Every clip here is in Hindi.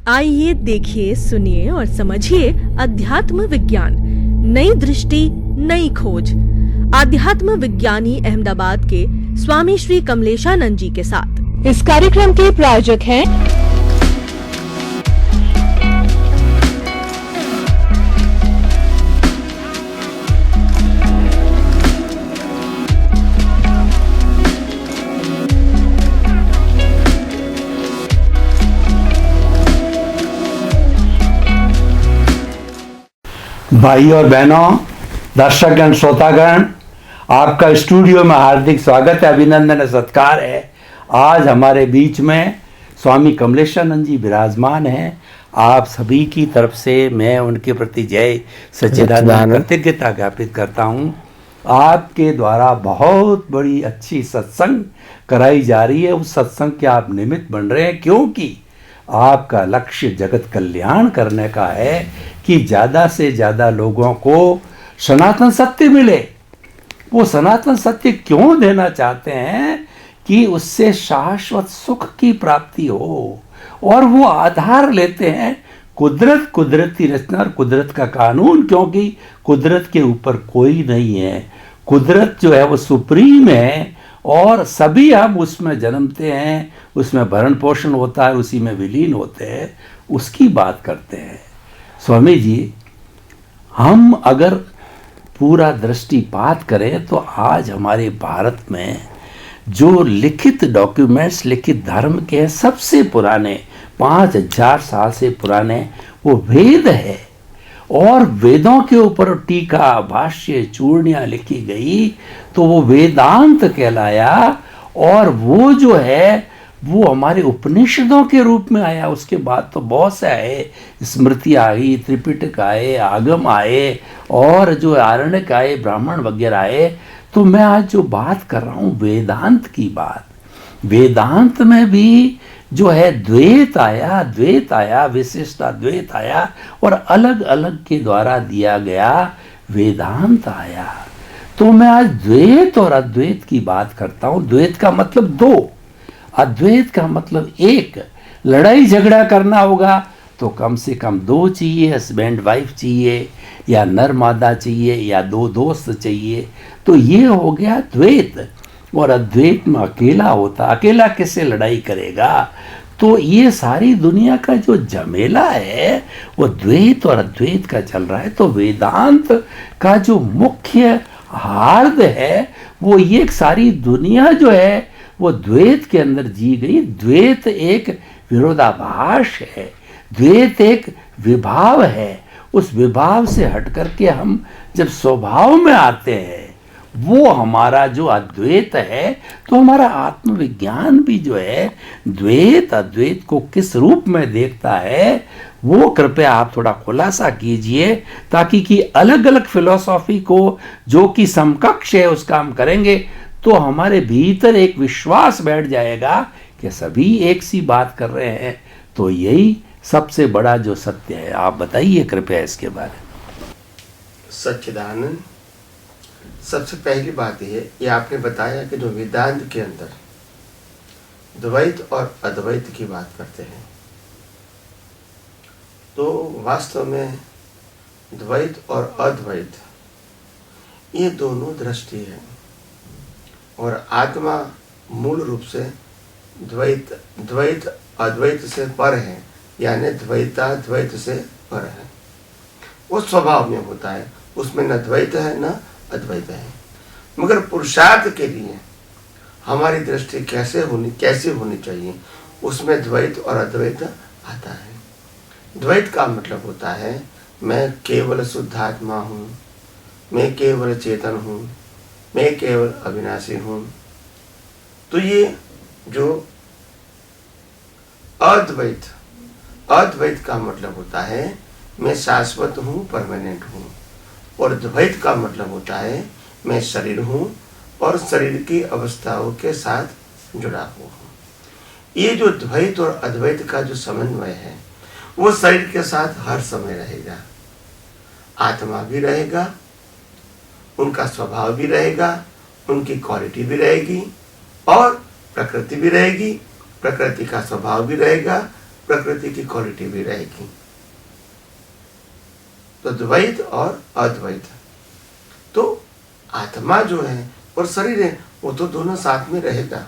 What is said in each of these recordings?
आइए देखिए, सुनिए और समझिए अध्यात्म विज्ञान, नई दृष्टि, नई खोज। आध्यात्म विज्ञानी अहमदाबाद के स्वामी श्री कमलेशानंद जी के साथ। इस कार्यक्रम के प्रायोजक हैं भाई और बहनों, दर्शकगण, श्रोतागण, आपका स्टूडियो में हार्दिक स्वागत है, अभिनंदन है, सत्कार है। आज हमारे बीच में स्वामी कमलेशानंद जी विराजमान हैं। आप सभी की तरफ से मैं उनके प्रति जय सच्चिदानंद कृतज्ञता ज्ञापित करता हूँ। आपके द्वारा बहुत बड़ी अच्छी सत्संग कराई जा रही है। उस सत्संग के आप निमित्त बन रहे हैं, क्योंकि आपका लक्ष्य जगत कल्याण करने का है कि ज़्यादा से ज़्यादा लोगों को सनातन सत्य मिले। वो सनातन सत्य क्यों देना चाहते हैं कि उससे शाश्वत सुख की प्राप्ति हो, और वो आधार लेते हैं कुदरत, कुदरती रचना और कुदरत का कानून, क्योंकि कुदरत के ऊपर कोई नहीं है। कुदरत जो है वो सुप्रीम है और सभी हम उसमें जन्मते हैं, उसमें भरण पोषण होता है, उसी में विलीन होते हैं, उसकी बात करते हैं। स्वामी जी, हम अगर पूरा दृष्टिपात करें तो आज हमारे भारत में जो लिखित डॉक्यूमेंट्स, लिखित धर्म के सबसे पुराने 5000 साल से पुराने वो वेद है, और वेदों के ऊपर टीका, भाष्य, चूर्णियाँ लिखी गई तो वो वेदांत कहलाया। और वो जो है वो हमारे उपनिषदों के रूप में आया। उसके बाद तो बहुत से आए, स्मृति आई, त्रिपिटक आए, आगम आए, और जो आरण्यक आए, ब्राह्मण वगैरह आए। तो मैं आज जो बात कर रहा हूँ वेदांत की बात। वेदांत में भी जो है द्वैत आया, विशिष्टाद्वैत आया, और अलग अलग के द्वारा दिया गया वेदांत आया। तो मैं आज द्वैत और अद्वैत की बात करता हूँ। द्वैत का मतलब दो, अद्वैत का मतलब एक। लड़ाई झगड़ा करना होगा तो कम से कम दो चाहिए, हस्बैंड वाइफ चाहिए, या नर मादा चाहिए, या दो दोस्त चाहिए। तो ये हो गया द्वैत। और अद्वैत में अकेला होता, अकेला किससे लड़ाई करेगा? तो ये सारी दुनिया का जो झमेला है वो द्वैत और अद्वैत का चल रहा है। तो वेदांत का जो मुख्य हार्द है वो ये सारी दुनिया जो है वो द्वैत के अंदर जी गई। द्वैत एक विरोधाभास है, द्वैत एक विभाव है। उस विभाव से हट करके हम जब स्वभाव में आते हैं, वो हमारा जो अद्वैत है, तो हमारा आत्मविज्ञान भी जो है द्वैत अद्वैत को किस रूप में देखता है, वो कृपया आप थोड़ा खुलासा कीजिए, ताकि कि अलग अलग फिलॉसफी को जो कि समकक्ष है उसका हम करेंगे तो हमारे भीतर एक विश्वास बैठ जाएगा कि सभी एक सी बात कर रहे हैं। तो यही सबसे बड़ा जो सत्य है। आप बताइए कृपया इसके बारे में। सच्चिदानंद, सबसे पहली बात ये आपने बताया कि जो वेदांत के अंदर द्वैत और अद्वैत की बात करते हैं, तो वास्तव में द्वैत और अद्वैत ये दोनों दृष्टि है, और आत्मा मूल रूप से द्वैत अद्वैत से पर है, यानी द्वैताद्वैत से पर है। वो स्वभाव में होता है, उसमें न द्वैत है न अद्वैत है। मगर पुरुषार्थ के लिए हमारी दृष्टि कैसे होनी चाहिए, उसमें द्वैत और अद्वैत आता है। द्वैत का मतलब होता है मैं केवल शुद्धात्मा हूँ, मैं केवल चेतन हूँ, मैं केवल अविनाशी हूँ। तो ये जो अद्वैत का मतलब होता है मैं शाश्वत हूँ, परमानेंट हूँ। और द्वैत का मतलब होता है मैं शरीर हूँ और शरीर की अवस्थाओं के साथ जुड़ा हुआ हूँ। ये जो द्वैत और अद्वैत का जो समन्वय है वो शरीर के साथ हर समय रहेगा। आत्मा भी रहेगा, उनका स्वभाव भी रहेगा, उनकी क्वालिटी भी रहेगी, और प्रकृति भी रहेगी, प्रकृति का स्वभाव भी रहेगा, प्रकृति की क्वालिटी भी रहेगी। तो द्वैत और अद्वैत, तो आत्मा जो है और शरीर है वो तो दोनों साथ में रहेगा,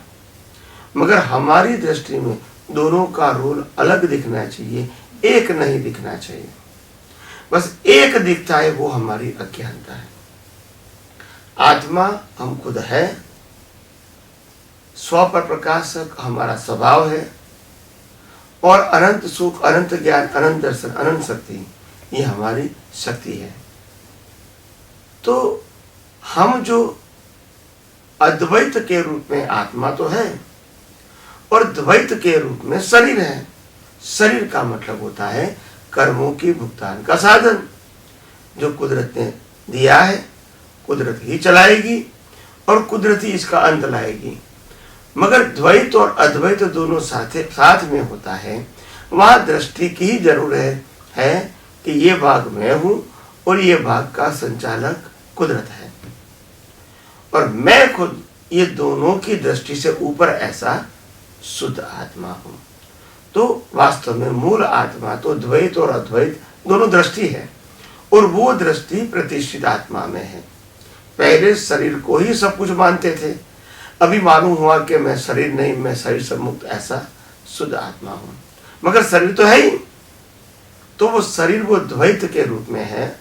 मगर हमारी दृष्टि में दोनों का रोल अलग दिखना चाहिए, एक नहीं दिखना चाहिए। बस एक दिखता है वो हमारी अज्ञानता है। आत्मा हम खुद है, स्व पर प्रकाशक हमारा स्वभाव है, और अनंत सुख, अनंत ज्ञान, अनंत दर्शन, अनंत शक्ति ये हमारी शक्ति है। तो हम जो अद्वैत के रूप में आत्मा तो है और द्वैत के रूप में शरीर है। शरीर का मतलब होता है कर्मों की भुगतान का साधन, जो कुदरत ने दिया है, कुदरत ही चलाएगी और कुदरत ही इसका अंत लाएगी। मगर द्वैत और अद्वैत दोनों साथ में होता है, वहां दृष्टि की ही जरूरत है कि ये भाग मैं हूं और ये भाग का संचालक कुदरत है, और मैं खुद ये दोनों की दृष्टि से ऊपर ऐसा शुद्ध आत्मा हूं। तो वास्तव में मूल आत्मा तो द्वैत और अद्वैत दोनों दृष्टि है, और वो दृष्टि प्रतिष्ठित आत्मा में है। पहले शरीर को ही सब कुछ मानते थे, अभी मालूम हुआ कि मैं शरीर नहीं, मैं शरीर से मुक्त ऐसा शुद्ध आत्मा हूं। मगर शरीर तो है ही, तो वो शरीर वो द्वैत के रूप में है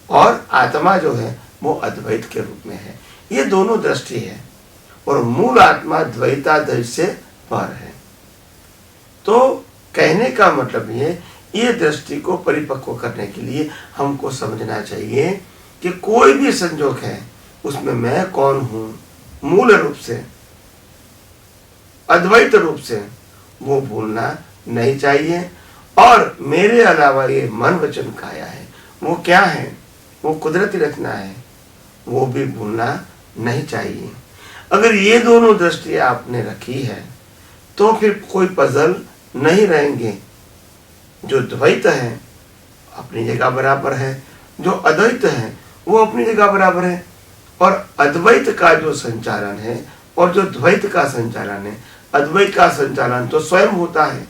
और आत्मा जो है वो अद्वैत के रूप में है। ये दोनों दृष्टि है, और मूल आत्मा द्वैताद्वैत से पर है। तो कहने का मतलब ये दृष्टि को परिपक्व करने के लिए हमको समझना चाहिए कि कोई भी संजोग है उसमें मैं कौन हूं, मूल रूप से, अद्वैत रूप से, वो भूलना नहीं चाहिए। और मेरे अलावा ये मन वचन काया है, वो क्या है, वो कुदरती रचना है, वो भी भूलना नहीं चाहिए। अगर ये दोनों दृष्टियां आपने रखी है तो फिर कोई पजल नहीं रहेंगे। जो द्वैत है अपनी जगह बराबर है, जो अद्वैत है वो अपनी जगह बराबर है, और अद्वैत का जो संचालन है और जो द्वैत का संचालन है, अद्वैत का संचालन तो स्वयं होता है,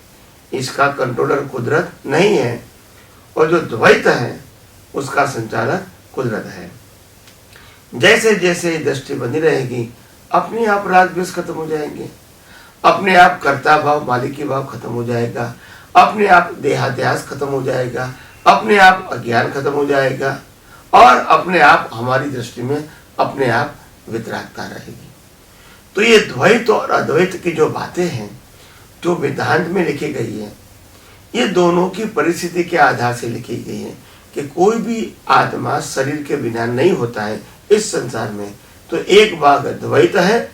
इसका कंट्रोलर कुदरत नहीं है, और जो द्वैत है उसका संचालक कुदरत है। जैसे जैसे दृष्टि बनी रहेगी अपने आप राग द्वेष खत्म हो जाएंगे, अपने आप कर्ता भाव मालिकी भाव खत्म हो जाएगा, अपने आप देहाध्यास खत्म हो जाएगा, अपने आप अज्ञान खत्म हो जाएगा, और अपने आप हमारी दृष्टि में अपने आप वितरागता रहेगी। तो ये द्वैत और अद्वैत की जो बातें हैं जो वेदांत में लिखी गई है, ये दोनों की परिस्थिति के आधार से लिखी गई है कि कोई भी आत्मा शरीर के बिना नहीं होता है इस संसार में। तो एक भाग द्वैत है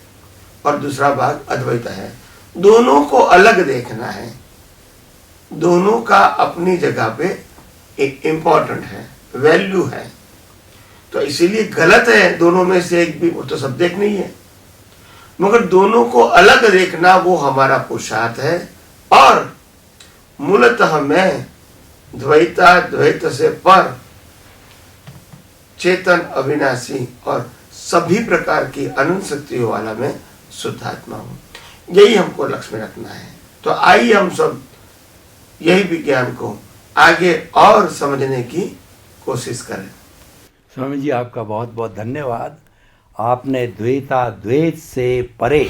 और दूसरा भाग अद्वैत है, दोनों को अलग देखना है, दोनों का अपनी जगह पे एक इम्पोर्टेंट है, वैल्यू है। तो इसीलिए गलत है दोनों में से एक भी, वो तो सब देख नहीं है, मगर दोनों को अलग देखना वो हमारा पुरुषार्थ है। और मूलतः मैं द्वैता द्वैत से पर चेतन अविनाशी और सभी प्रकार की अनंत शक्तियों वाला मैं शुद्ध आत्मा हूं। यही हमको लक्ष्य में रखना है। तो आइए हम सब यही विज्ञान को आगे और समझने की कोशिश करें। स्वामी जी आपका बहुत बहुत धन्यवाद। आपने द्वैताद्वैत से परे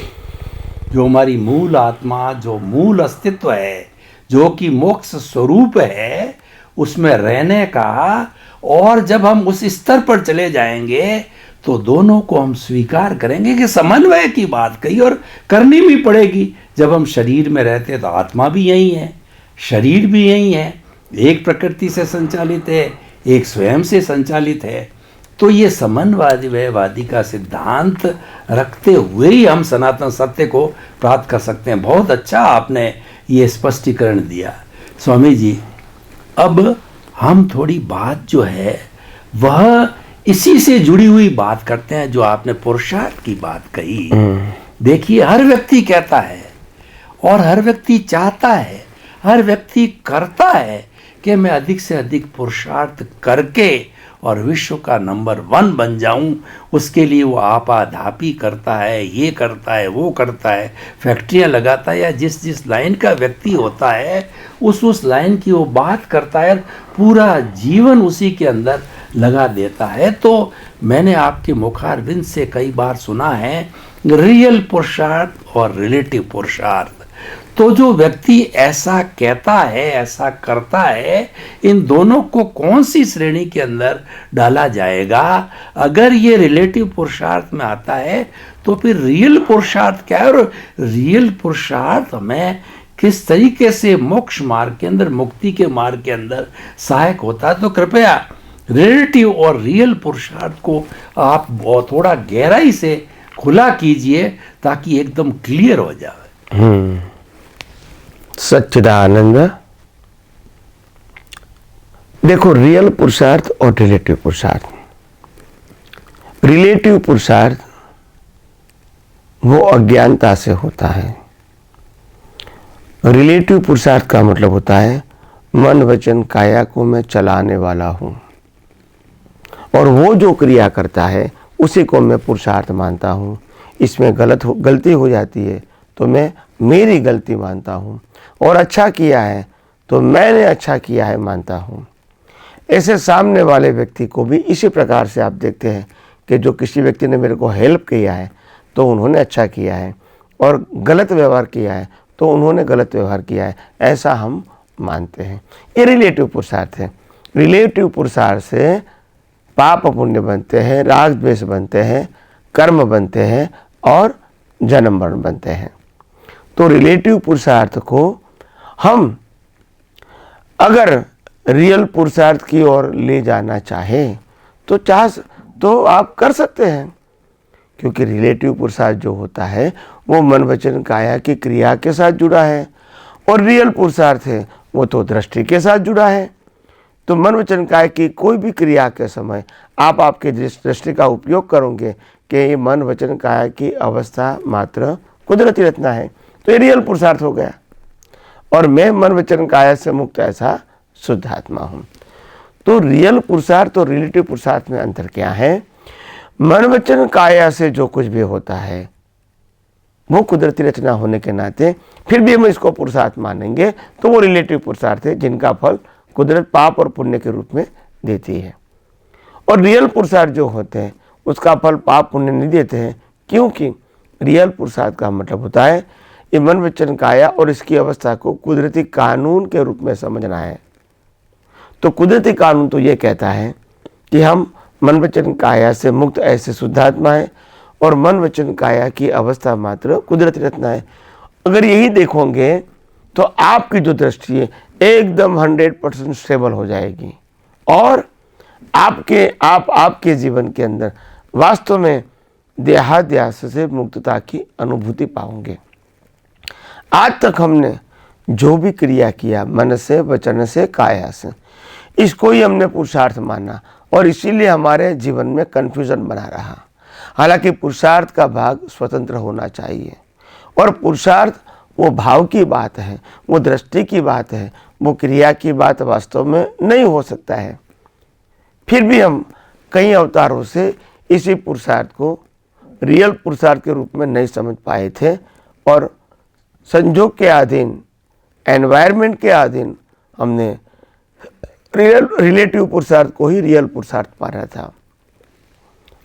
जो हमारी मूल आत्मा, जो मूल अस्तित्व है, जो कि मोक्ष स्वरूप है, उसमें रहने का, और जब हम उस स्तर पर चले जाएंगे तो दोनों को हम स्वीकार करेंगे कि समन्वय की बात कही और करनी भी पड़ेगी। जब हम शरीर में रहते तो आत्मा भी यही है, शरीर भी यही है, एक प्रकृति से संचालित है, एक स्वयं से संचालित है। तो ये समन्वयवादी का सिद्धांत रखते हुए ही हम सनातन सत्य को प्राप्त कर सकते हैं। बहुत अच्छा आपने ये स्पष्टीकरण दिया स्वामी जी। अब हम थोड़ी बात जो है वह इसी से जुड़ी हुई बात करते हैं, जो आपने पुरुषार्थ की बात कही। देखिए, हर व्यक्ति कहता है और हर व्यक्ति चाहता है, हर व्यक्ति करता है कि मैं अधिक से अधिक पुरुषार्थ करके और विश्व का नंबर 1 बन जाऊं, उसके लिए वो आपाधापी करता है, ये करता है, वो करता है, फैक्ट्रियां लगाता है, या जिस जिस लाइन का व्यक्ति होता है उस लाइन की वो बात करता है, पूरा जीवन उसी के अंदर लगा देता है। तो मैंने आपके मुखारबिंद से कई बार सुना है रियल पुरुषार्थ और रिलेटिव पुरुषार्थ। तो जो व्यक्ति ऐसा कहता है, ऐसा करता है, इन दोनों को कौन सी श्रेणी के अंदर डाला जाएगा? अगर ये रिलेटिव पुरुषार्थ में आता है तो फिर रियल पुरुषार्थ क्या है, और रियल पुरुषार्थ हमें किस तरीके से मोक्ष मार्ग के अंदर, मुक्ति के मार्ग के अंदर सहायक होता है? तो कृपया रिलेटिव और रियल पुरुषार्थ को आप बहुत थोड़ा गहराई से खुला कीजिए ताकि एकदम क्लियर हो जाए। सच्चिदानंद। देखो, रियल पुरुषार्थ और रिलेटिव पुरुषार्थ। रिलेटिव पुरुषार्थ वो अज्ञानता से होता है। रिलेटिव पुरुषार्थ का मतलब होता है मन वचन काया को मैं चलाने वाला हूं, और वो जो क्रिया करता है उसी को मैं पुरुषार्थ मानता हूं। इसमें गलती हो जाती है तो मैं मेरी गलती मानता हूं, और अच्छा किया है तो मैंने अच्छा किया है मानता हूं। ऐसे सामने वाले व्यक्ति को भी इसी प्रकार से आप देखते हैं कि जो किसी व्यक्ति ने मेरे को हेल्प किया है तो उन्होंने अच्छा किया है, और गलत व्यवहार किया है तो उन्होंने गलत व्यवहार किया है, ऐसा हम मानते हैं। ये रिलेटिव पुरुषार्थ है। रिलेटिव पुरुषार्थ से पाप पुण्य बनते हैं, राग द्वेष बनते हैं, कर्म बनते हैं और जन्म मरण बनते हैं। तो रिलेटिव पुरुषार्थ को हम अगर रियल पुरुषार्थ की ओर ले जाना चाहें तो आप कर सकते हैं, क्योंकि रिलेटिव पुरुषार्थ जो होता है वो मन वचन काया की क्रिया के साथ जुड़ा है, और रियल पुरुषार्थ है वो तो दृष्टि के साथ जुड़ा है। तो मन वचन काया की कोई भी क्रिया के समय आप आपके दृष्टि का उपयोग करोगे कि ये मन वचन काया की अवस्था मात्र कुदरती रचना है, तो ये रियल पुरुषार्थ हो गया, और मैं मन वचन काया से मुक्त ऐसा शुद्ध आत्मा हूँ। तो रियल पुरुषार्थ और रिलेटिव पुरुषार्थ में अंतर क्या है? मन वचन काया से जो कुछ भी होता है वो कुदरती रचना होने के नाते फिर भी हम इसको पुरुषार्थ मानेंगे, तो वो रिलेटिव पुरुषार्थ है जिनका फल कुदरत पाप और पुण्य के रूप में देती है। और रियल पुरुषार्थ जो होते हैं उसका फल पाप पुण्य नहीं देते हैं, क्योंकि रियल पुरुषार्थ का मतलब होता है ये मन वचन काया और इसकी अवस्था को कुदरती कानून के रूप में समझना है। तो कुदरती कानून तो ये कहता है कि हम मन वचन काया से मुक्त ऐसे शुद्धात्मा है, और मन वचन काया की अवस्था मात्र कुदरती रचना है। अगर यही देखोगे तो आपकी जो दृष्टि है एकदम 100% स्टेबल हो जाएगी, और आपके जीवन के अंदर वास्तव में देहाध्यास से मुक्तता की अनुभूति पाओगे। आज तक हमने जो भी क्रिया किया मन से, वचन से, काया से, इसको ही हमने पुरुषार्थ माना, और इसीलिए हमारे जीवन में कन्फ्यूजन बना रहा। हालांकि पुरुषार्थ का भाग स्वतंत्र होना चाहिए, और पुरुषार्थ वो भाव की बात है, वो दृष्टि की बात है, वो क्रिया की बात वास्तव में नहीं हो सकता है। फिर भी हम कई अवतारों से इसी पुरुषार्थ को रियल पुरुषार्थ के रूप में नहीं समझ पाए थे, और संजोग के अधीन, एनवायरनमेंट के अधीन हमने रिलेटिव पुरुषार्थ को ही रियल पुरुषार्थ माना था,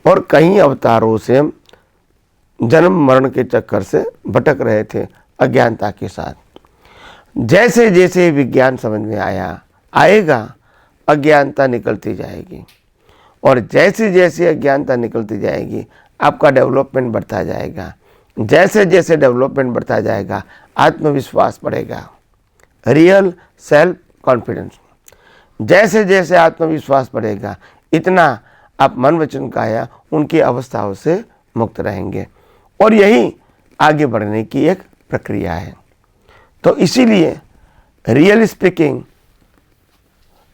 और कई अवतारों से जन्म मरण के चक्कर से भटक रहे थे अज्ञानता के साथ। जैसे जैसे विज्ञान समझ में आएगा अज्ञानता निकलती जाएगी, और जैसे जैसे अज्ञानता निकलती जाएगी आपका डेवलपमेंट बढ़ता जाएगा। जैसे जैसे डेवलपमेंट बढ़ता जाएगा आत्मविश्वास बढ़ेगा, रियल सेल्फ कॉन्फिडेंस। जैसे जैसे आत्मविश्वास बढ़ेगा इतना आप मन वचन काया उनकी अवस्थाओं से मुक्त रहेंगे, और यही आगे बढ़ने की एक प्रक्रिया है। तो इसीलिए रियल स्पीकिंग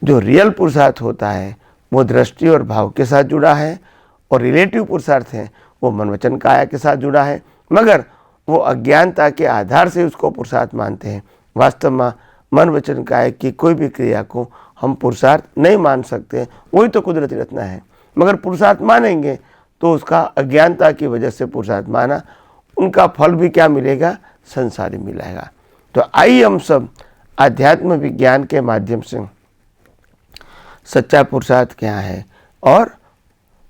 जो रियल पुरुषार्थ होता है वो दृष्टि और भाव के साथ जुड़ा है, और रिलेटिव पुरुषार्थ है वो मन वचन काया के साथ जुड़ा है, मगर वो अज्ञानता के आधार से उसको पुरुषार्थ मानते हैं। वास्तव में मन वचन काया की कोई भी क्रिया को हम पुरुषार्थ नहीं मान सकते, वही तो कुदरती रचना है। मगर पुरुषार्थ मानेंगे तो उसका अज्ञानता की वजह से पुरुषार्थ माना, उनका फल भी क्या मिलेगा? संसारी मिलेगा। तो आइए हम सब आध्यात्म विज्ञान के माध्यम से सच्चा पुरुषार्थ क्या है और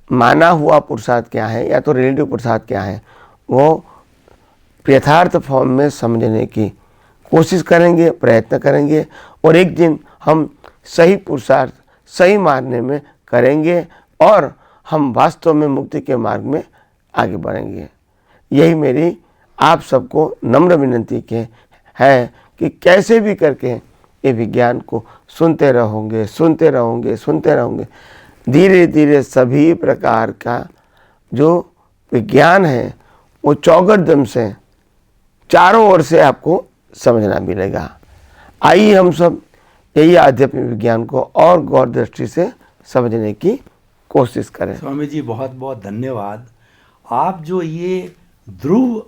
माना हुआ पुरुषार्थ क्या है या तो रिलेटिव पुरुषार्थ क्या है, वो यथार्थ फॉर्म में समझने की कोशिश करेंगे, प्रयत्न करेंगे, और एक दिन हम सही पुरुषार्थ सही मानने में करेंगे और हम वास्तव में मुक्ति के मार्ग में आगे बढ़ेंगे। यही मेरी आप सबको नम्र विनंती के है कि कैसे भी करके ये विज्ञान को सुनते रहोगे, सुनते रहोगे, सुनते रहोगे। धीरे धीरे सभी प्रकार का जो विज्ञान है वो चौगर्दम से चारों ओर से आपको समझना मिलेगा। आइए हम सब यही आध्यात्मिक विज्ञान को और गौर दृष्टि से समझने की कोशिश करें। स्वामी जी बहुत बहुत धन्यवाद। आप जो ये ध्रुव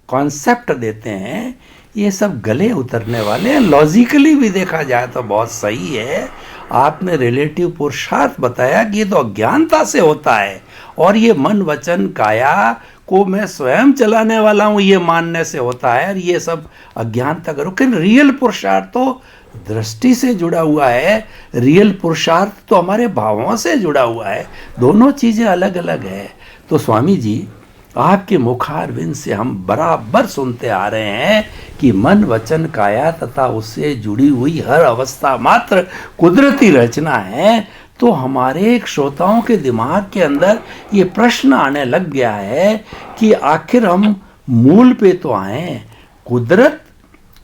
कॉन्सेप्ट देते हैं ये सब गले उतरने वाले हैं, लॉजिकली भी देखा जाए तो बहुत सही है। आपने रिलेटिव पुरुषार्थ बताया कि ये तो अज्ञानता से होता है और ये मन वचन काया को मैं स्वयं चलाने वाला हूँ ये मानने से होता है, और ये सब अज्ञानता करो। लेकिन रियल पुरुषार्थ तो दृष्टि से जुड़ा हुआ है, रियल पुरुषार्थ तो हमारे भावों से जुड़ा हुआ है, दोनों चीज़ें अलग अलग है। तो स्वामी जी आपके मुखारविंद से हम बराबर सुनते आ रहे हैं कि मन वचन काया तथा उससे जुड़ी हुई हर अवस्था मात्र कुदरती रचना है। तो हमारे श्रोताओं के दिमाग के अंदर ये प्रश्न आने लग गया है कि आखिर हम मूल पे तो आए, कुदरत,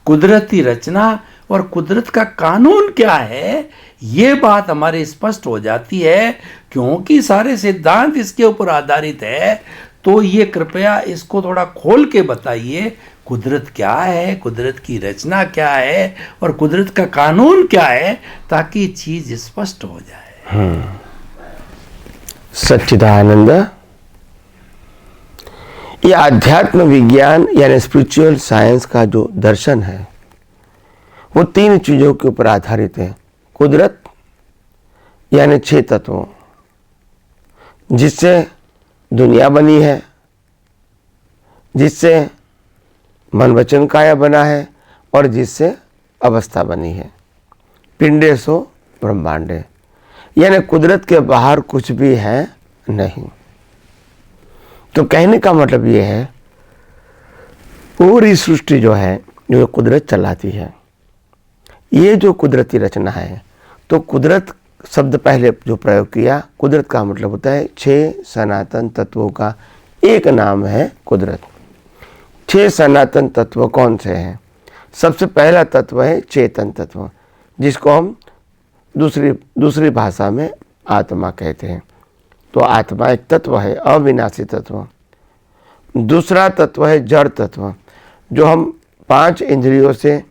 कुदरती रचना और कुदरत का कानून क्या है, ये बात हमारी स्पष्ट हो जाती है क्योंकि सारे सिद्धांत इसके ऊपर आधारित है। तो ये कृपया इसको थोड़ा खोल के बताइए, कुदरत क्या है, कुदरत की रचना क्या है और कुदरत का कानून क्या है, ताकि चीज स्पष्ट हो जाए। सच्चिदानंद, ये आध्यात्म विज्ञान यानी स्पिरिचुअल साइंस का जो दर्शन है वो तीन चीजों के ऊपर आधारित है। कुदरत यानी 6 तत्वों जिससे दुनिया बनी है, जिससे मन वचन काया बना है और जिससे अवस्था बनी है। पिंडेसो ब्रह्मांडे, यानी कुदरत के बाहर कुछ भी है नहीं। तो कहने का मतलब ये है पूरी सृष्टि जो है जो कुदरत चलाती है, ये जो कुदरती रचना है। तो कुदरत शब्द पहले जो प्रयोग किया, कुदरत का मतलब होता है 6 सनातन तत्वों का एक नाम है कुदरत। 6 सनातन तत्व कौन से हैं? सबसे पहला तत्व है चेतन तत्व, जिसको हम दूसरी भाषा में आत्मा कहते हैं। तो आत्मा एक तत्व है, अविनाशी तत्व। दूसरा तत्व है जड़ तत्व, जो हम 5 इंद्रियों से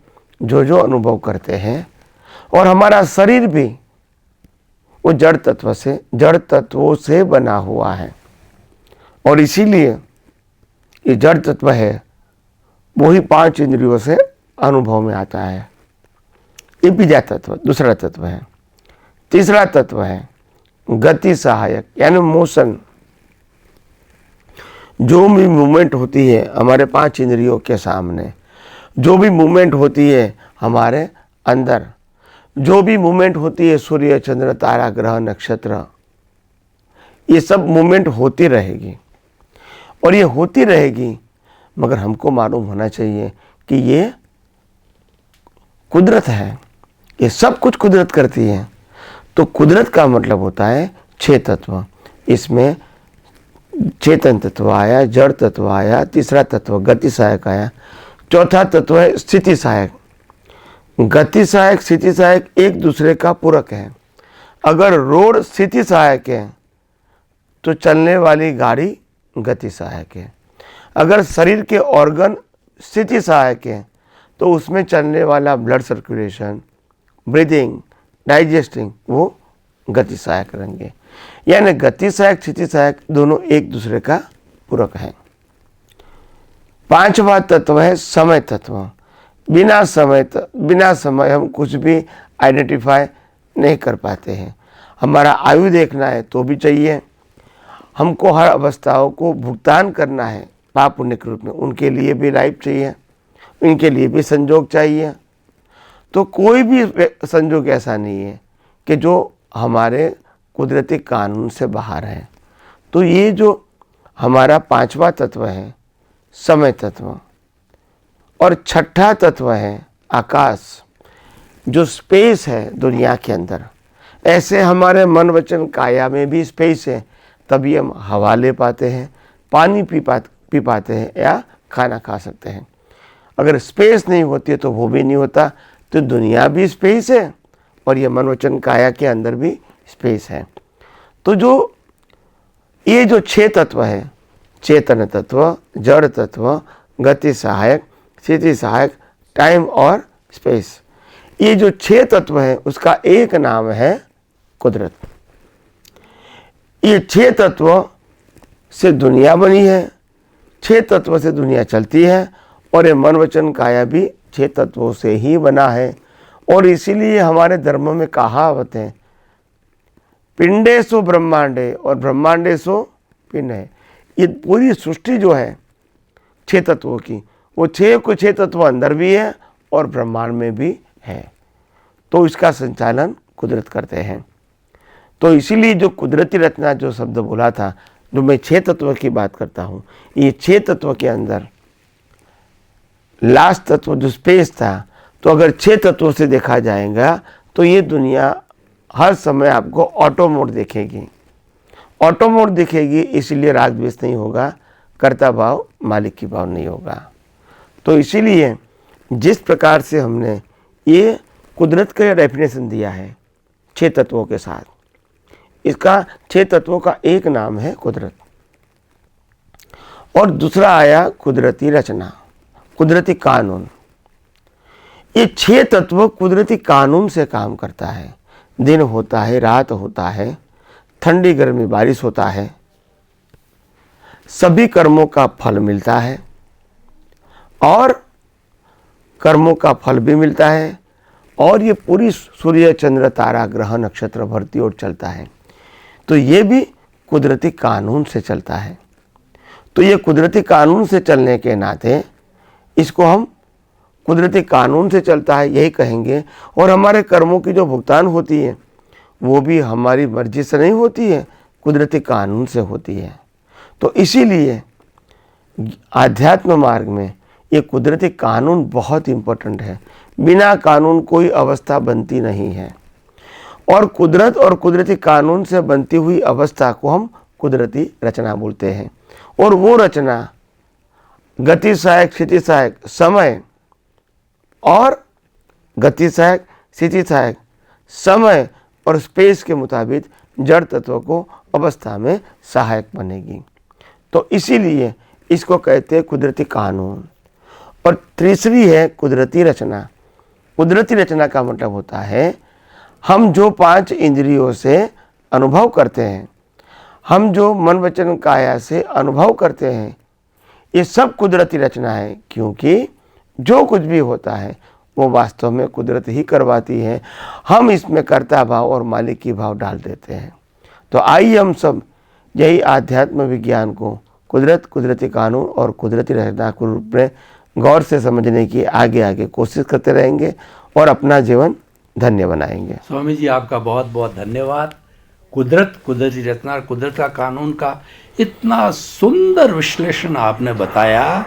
जो अनुभव करते हैं, और हमारा शरीर भी वो जड़ तत्वों से बना हुआ है। और इसीलिए ये जड़ तत्व है वही 5 इंद्रियों से अनुभव में आता है। ये बीजा तत्व दूसरा तत्व है। तीसरा तत्व है गति सहायक यानी मोशन। जो भी मूवमेंट होती है हमारे 5 इंद्रियों के सामने, जो भी मूवमेंट होती है हमारे अंदर, जो भी मूवमेंट होती है सूर्य चंद्र तारा ग्रह नक्षत्र, ये सब मूवमेंट होती रहेगी और ये होती रहेगी। मगर हमको मालूम होना चाहिए कि ये कुदरत है, ये सब कुछ कुदरत करती है। तो कुदरत का मतलब होता है 6 तत्व। इसमें चेतन तत्व आया, जड़ तत्व आया, तीसरा तत्व गति सहायक आया, चौथा तत्व है स्थिति सहायक। गति सहायक स्थिति सहायक एक दूसरे का पूरक है। अगर रोड स्थिति सहायक है तो चलने वाली गाड़ी गति सहायक है। अगर शरीर के ऑर्गन स्थिति सहायक है तो उसमें चलने वाला ब्लड सर्कुलेशन, ब्रीदिंग, डाइजेस्टिंग वो गति सहायक रहेंगे। यानी गति सहायक स्थिति सहायक दोनों एक दूसरे का पूरक है। 5वां तत्व है समय तत्व। बिना समय हम कुछ भी आइडेंटिफाई नहीं कर पाते हैं। हमारा आयु देखना है तो भी चाहिए, हमको हर अवस्थाओं को भुगतान करना है पाप पुण्य के रूप में, उनके लिए भी लाइफ चाहिए, इनके लिए भी संजोग चाहिए। तो कोई भी संजोग ऐसा नहीं है कि जो हमारे कुदरती कानून से बाहर है। तो ये जो हमारा पांचवा तत्व है समय तत्व, और छठा तत्व है आकाश, जो स्पेस है दुनिया के अंदर, ऐसे हमारे मन वचन काया में भी स्पेस है, तभी हम हवा ले पाते हैं, पानी पी पाते हैं या खाना खा सकते हैं। अगर स्पेस नहीं होती है तो वो भी नहीं होता। तो दुनिया भी स्पेस है और ये मन वचन काया के अंदर भी स्पेस है। तो ये जो 6 तत्व है, चेतन तत्व, जड़ तत्व, गति सहायक, स्थिति सहायक, टाइम और स्पेस, ये जो 6 तत्व है उसका एक नाम है कुदरत। ये 6 तत्व से दुनिया बनी है, 6 तत्व से दुनिया चलती है, और ये मन वचन काया भी 6 तत्वों से ही बना है। और इसीलिए हमारे धर्म में कहावत है, पिंडेसु ब्रह्मांडे और ब्रह्मांडेसु पिंड है। ये पूरी सृष्टि जो है 6 तत्वों की, वो 6 तत्व अंदर भी है और ब्रह्मांड में भी है। तो इसका संचालन कुदरत करते हैं। तो इसीलिए जो कुदरती रचना जो शब्द बोला था, जो मैं 6 तत्व की बात करता हूँ, ये 6 तत्व के अंदर लास्ट तत्व जो स्पेस था, तो अगर 6 तत्वों से देखा जाएगा तो ये दुनिया हर समय आपको ऑटो मोड देखेगी। ऑटो मोड दिखेगी, इसलिए राग द्वेष नहीं होगा, कर्ता भाव मालिक की भाव नहीं होगा। तो इसीलिए जिस प्रकार से हमने ये कुदरत का डेफिनेशन दिया है 6 तत्वों के साथ, इसका 6 तत्वों का एक नाम है कुदरत। और दूसरा आया कुदरती रचना, कुदरती कानून। ये 6 तत्व कुदरती कानून से काम करता है। दिन होता है, रात होता है, ठंडी गर्मी बारिश होता है, सभी कर्मों का फल मिलता है और कर्मों का फल भी मिलता है। और ये पूरी सूर्य चंद्र तारा ग्रह नक्षत्र भरती ओर चलता है। तो ये भी कुदरती कानून से चलता है। तो ये कुदरती कानून से चलने के नाते इसको हम कुदरती कानून से चलता है यही कहेंगे। और हमारे कर्मों की जो भुगतान होती है वो भी हमारी मर्जी से नहीं होती है, कुदरती कानून से होती है। तो इसीलिए आध्यात्म मार्ग में ये कुदरती कानून बहुत इम्पोर्टेंट है। बिना कानून कोई अवस्था बनती नहीं है। और कुदरत और कुदरती कानून से बनती हुई अवस्था को हम कुदरती रचना बोलते हैं। और वो रचना गति सहायक, स्थिति सहायक, समय और गति सहायक, स्थिति सहायक, समय और स्पेस के मुताबिक जड़ तत्व को अवस्था में सहायक बनेगी। तो इसीलिए इसको कहते हैं कुदरती कानून। और तीसरी है कुदरती रचना। कुदरती रचना का मतलब होता है हम जो 5 इंद्रियों से अनुभव करते हैं, हम जो मन वचन काया से अनुभव करते हैं, ये सब कुदरती रचना है। क्योंकि जो कुछ भी होता है वो वास्तव में कुदरत ही करवाती है। हम इसमें कर्ता भाव और मालिक की भाव डाल देते हैं। तो आइए हम सब यही आध्यात्म विज्ञान को कुदरत, कुदरती कानून और कुदरती रचना के रूप में गौर से समझने की आगे आगे कोशिश करते रहेंगे और अपना जीवन धन्य बनाएंगे। स्वामी जी आपका बहुत बहुत धन्यवाद। कुदरत, कुदरती रचना, कुदरत का कानून का इतना सुंदर विश्लेषण आपने बताया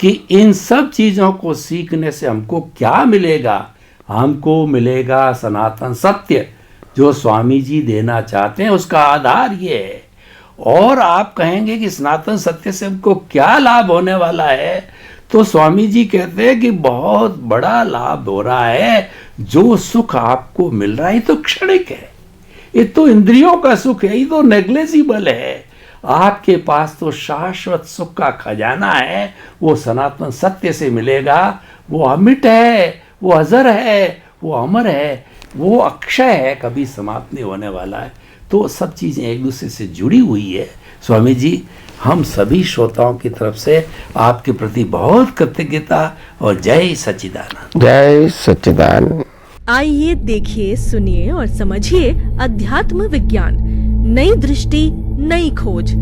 कि इन सब चीज़ों को सीखने से हमको क्या मिलेगा। हमको मिलेगा सनातन सत्य जो स्वामी जी देना चाहते हैं, उसका आधार ये है। और आप कहेंगे कि सनातन सत्य से हमको क्या लाभ होने वाला है, तो स्वामी जी कहते हैं कि बहुत बड़ा लाभ हो रहा है। जो सुख आपको मिल रहा है ये तो क्षणिक है, ये तो इंद्रियों का सुख है, ये तो नेग्लेजिबल है। आपके पास तो शाश्वत सुख का खजाना है, वो सनातन सत्य से मिलेगा। वो अमिट है, वो अजर है, वो अमर है, वो अक्षय है, कभी समाप्त नहीं होने वाला है। तो सब चीज़ें एक दूसरे से जुड़ी हुई है। स्वामी जी हम सभी श्रोताओं की तरफ से आपके प्रति बहुत कृतज्ञता और जय सच्चिदानंद। जय सच्चिदानंद। आइए देखिए, सुनिए और समझिए अध्यात्म विज्ञान, नई दृष्टि नई खोज।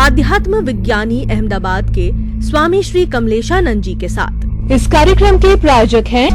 आध्यात्म विज्ञानी अहमदाबाद के स्वामी श्री कमलेशानंद जी के साथ। इस कार्यक्रम के प्रायोजक हैं